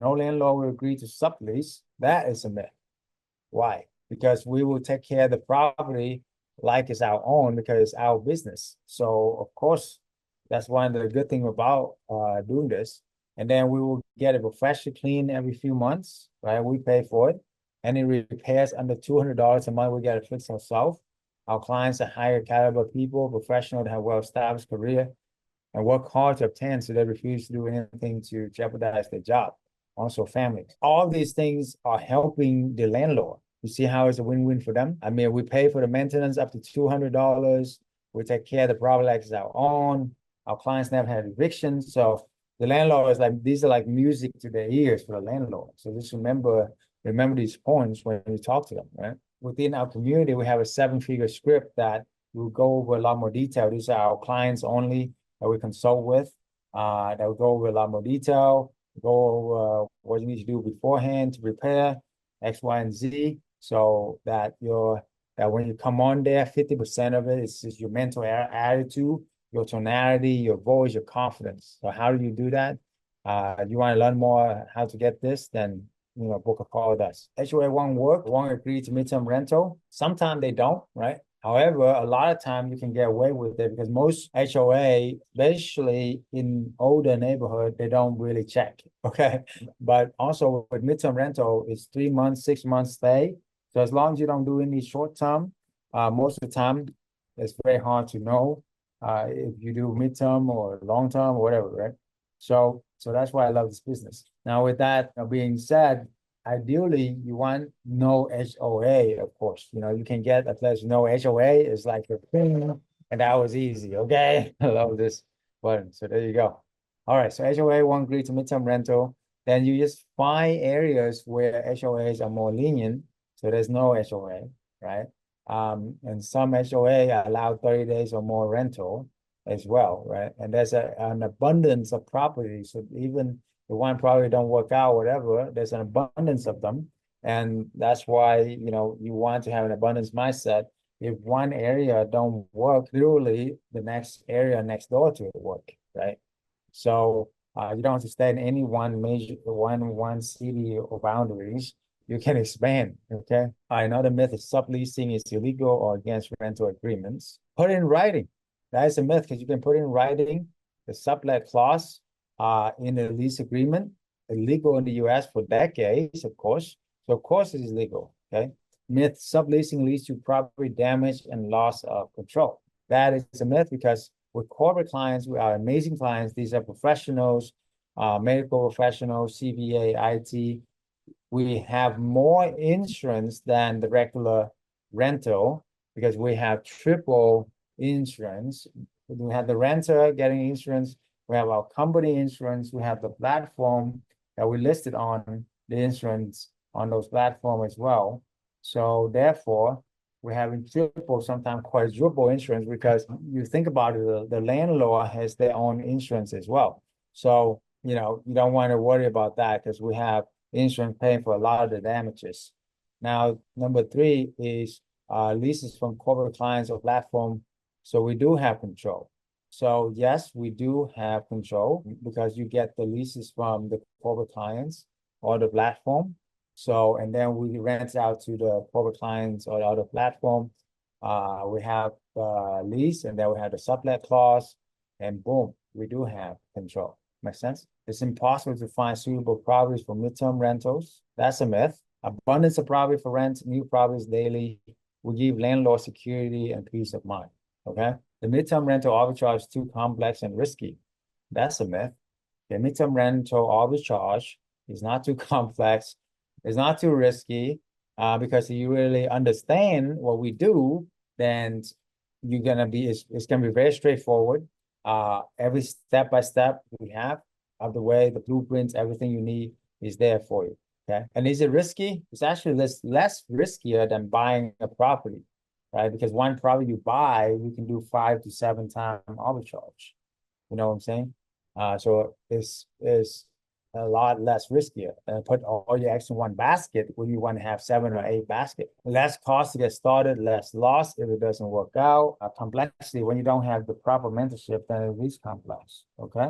No landlord will agree to sublease. That is a myth. Why? Because we will take care of the property like it's our own because it's our business. So of course, that's one of the good thing about doing this. And then we will get it professionally clean every few months, right? We pay for it. Any repairs under $200 a month, we get it fixed ourselves. Our clients are higher caliber people, professional that have well-established career and work hard to obtain, so they refuse to do anything to jeopardize their job. Also, families. All these things are helping the landlord. You see how it's a win-win for them? I mean, we pay for the maintenance up to $200. We take care of the property like it's our own. Our clients never had evictions. So the landlord is like, these are like music to their ears for the landlord. So just remember these points when you talk to them, right? Within our community, we have a 7-figure script that will go over a lot more detail. These are our clients only that we consult with, that will go over a lot more detail, go over what you need to do beforehand to prepare X, Y, and Z, so that when you come on there, 50% of it is just your mental attitude, your tonality, your voice, your confidence. So how do you do that? You want to learn more how to get this, then book a call with us. HOA won't work, won't agree to midterm rental. Sometimes they don't, right? However, a lot of time you can get away with it because most HOA, especially in older neighborhood, they don't really check. Okay. But also with midterm rental, it's 3 months, 6 months stay. So as long as you don't do any short term, most of the time it's very hard to know if you do midterm or long term or whatever, right? So that's why I love this business. Now, with that being said, ideally you want no HOA, of course. You can get at least no HOA is like a thing, and that was easy. Okay. I love this button. So there you go. All right. So HOA won't agree to midterm rental. Then you just find areas where HOAs are more lenient. So there's no HOA, right? And some HOA allow 30 days or more rental as well, right? And there's an abundance of properties. So even the one property don't work out, whatever, there's an abundance of them. And that's why, you want to have an abundance mindset. If one area don't work, literally the next area next door to it work, right? So you don't have to stay in any one major, one city or boundaries. You can expand, okay? Another myth is subleasing is illegal or against rental agreements. Put it in writing. That is a myth because you can put in writing the sublet clause in the lease agreement, illegal in the US for decades, of course. So of course it is legal, okay? Myth, subleasing leads to property damage and loss of control. That is a myth because with corporate clients, we are amazing clients. These are professionals, medical professionals, CVA, IT. We have more insurance than the regular rental because we have triple insurance. We have the renter getting insurance. We have our company insurance. We have the platform that we listed on the insurance on those platforms as well. So therefore, we're having triple, sometimes quadruple insurance because you think about it, the landlord has their own insurance as well. So, you don't want to worry about that because we have insurance paying for a lot of the damages. Now, number 3 is leases from corporate clients or platform. So we do have control. So yes, we do have control because you get the leases from the corporate clients or the platform. So, and then we rent out to the corporate clients or the other platform. We have lease, and then we have the sublet clause, and boom, we do have control. Make sense? It's impossible to find suitable properties for midterm rentals. That's a myth. Abundance of property for rent, new properties daily will give landlord security and peace of mind. Okay. The midterm rental arbitrage is too complex and risky. That's a myth. The midterm rental arbitrage is not too complex. It's not too risky because if you really understand what we do, then you're gonna be it's gonna be very straightforward. Every step by step we have of the way, the blueprints, everything you need is there for you. Okay. And is it risky? It's actually less riskier than buying a property, right? Because one property you buy, you can do 5 to 7 times arbitrage. You know what I'm saying? So it's a lot less riskier. Put all your eggs in one basket when you want to have 7 or 8 baskets. Less cost to get started, less loss if it doesn't work out. Complexity, when you don't have the proper mentorship, then it is complex. Okay.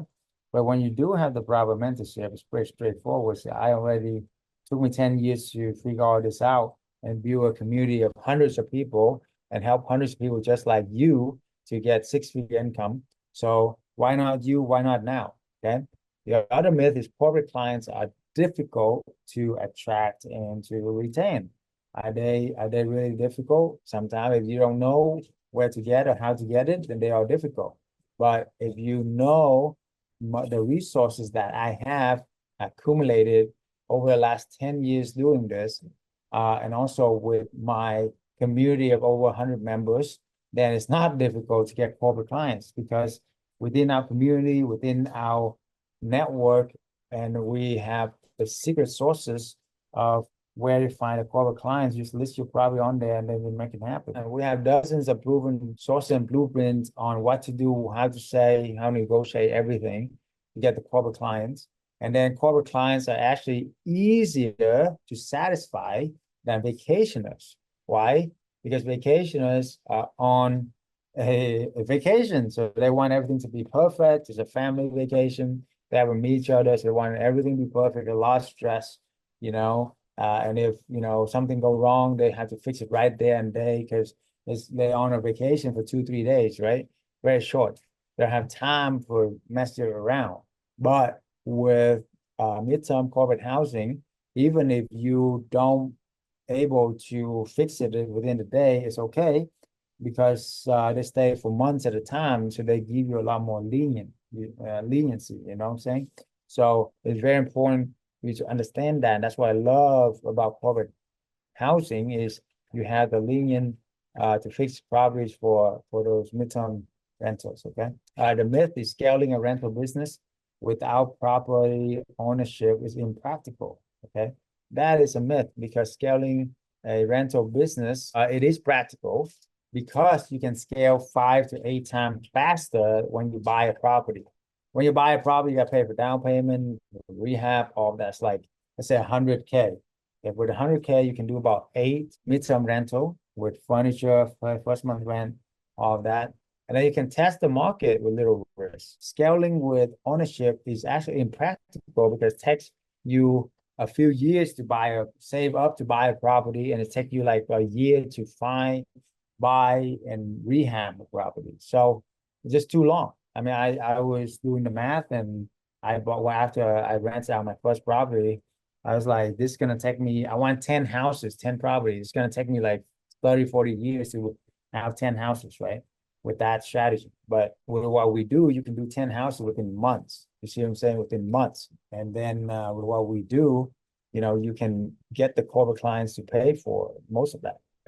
But when you do have the proper mentorship, it's pretty straightforward. So I already took me 10 years to figure all this out and build a community of hundreds of people and help hundreds of people just like you to get six-figure income. So why not you? Why not now? Okay. The other myth is corporate clients are difficult to attract and to retain. Are they really difficult? Sometimes if you don't know where to get or how to get it, then they are difficult. But if you know the resources that I have accumulated over the last 10 years doing this, and also with my community of over 100 members, then it's not difficult to get corporate clients because within our community, within our network, and we have the secret sources of where to find the corporate clients. Just list your property on there and then we make it happen. And we have dozens of proven sources and blueprints on what to do, how to say, how to negotiate everything to get the corporate clients. And then corporate clients are actually easier to satisfy than vacationers. Why? Because vacationers are on a vacation. So they want everything to be perfect. It's a family vacation. They have to meet each other. So they want everything to be perfect, a lot of stress, you know. And if, something go wrong, they have to fix it right there and day because they're on a vacation for 2, 3 days, right? Very short. They don't have time for messing around. But with midterm corporate housing, even if you don't able to fix it within the day, it's okay because they stay for months at a time, so they give you a lot more leniency. You know what I'm saying? So it's very important for you to understand that. That's what I love about corporate housing is you have the lenient to fix properties for those midterm rentals. Okay. The myth is scaling a rental business without property ownership is impractical. Okay. That is a myth because scaling a rental business, it is practical because you can scale 5 to 8 times faster when you buy a property. When you buy a property, you got to pay for down payment, rehab, all that's like, let's say 100K. If with 100K, you can do about 8 midterm rental with furniture, first month rent, all of that. And then you can test the market with little risk. Scaling with ownership is actually impractical because it takes you a few years to save up to buy a property, and it takes you like a year to find, buy, and rehab a property. So it's just too long. I mean, I was doing the math, and after I rented out my first property, I was like, this is gonna take me. I want 10 houses, 10 properties. It's gonna take me like 30, 40 years to have 10 houses, right? With that strategy. But with what we do, you can do 10 houses within months. You see what I'm saying? Within months. And then with what we do, you can get the corporate clients to pay for most of that.